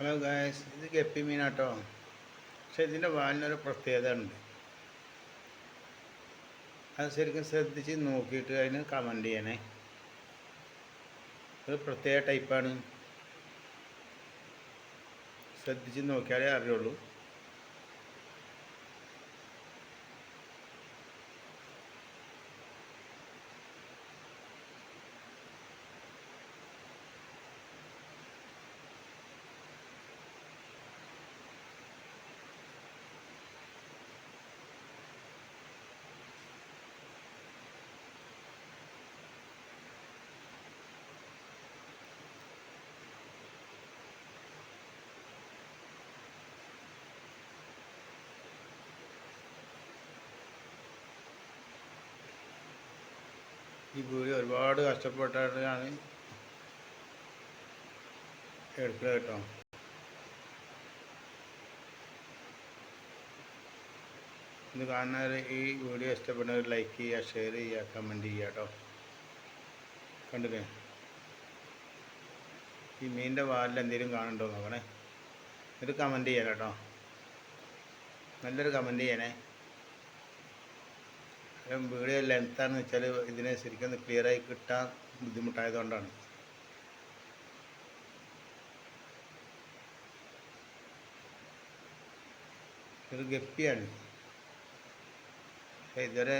Hello guys, ഇത് guppy മീനാട്ടോ. പക്ഷെ ഇതിൻ്റെ വാലിനൊരു പ്രത്യേകത ഉണ്ട്. അത് ശരിക്കും ശ്രദ്ധിച്ച് നോക്കിയിട്ട് അതിന് കമൻറ്റ് ചെയ്യണേ. ഒരു പ്രത്യേക ടൈപ്പാണ്. ശ്രദ്ധിച്ച് നോക്കിയാലേ അറിയുള്ളൂ. ഈ വീഡിയോ ഒരുപാട് കഷ്ടപ്പെട്ടാണ് എടുക്കുക കേട്ടോ. ഇത് കാണുന്നവർ ഈ വീഡിയോ ഇഷ്ടപ്പെടുന്നവർ ലൈക്ക് ചെയ്യുക, ഷെയർ ചെയ്യുക, കമൻറ്റ് ചെയ്യുക കേട്ടോ. കണ്ടില്ലേ, ഈ മീനിൻ്റെ വാലിൽ എന്തെങ്കിലും കാണുന്നുണ്ടോ നോക്കണേ. ഇത് കമൻറ്റ് ചെയ്യാം കേട്ടോ. നല്ലൊരു കമൻറ്റ് ചെയ്യണേ. വീഡിയോ ലെങ്ത്താണെന്ന് വെച്ചാൽ ഇതിനെ ശരിക്കും ക്ലിയറായി കിട്ടാൻ ബുദ്ധിമുട്ടായതുകൊണ്ടാണ്. ഒരു ഗപ്പിയാണ്. ഇതുവരെ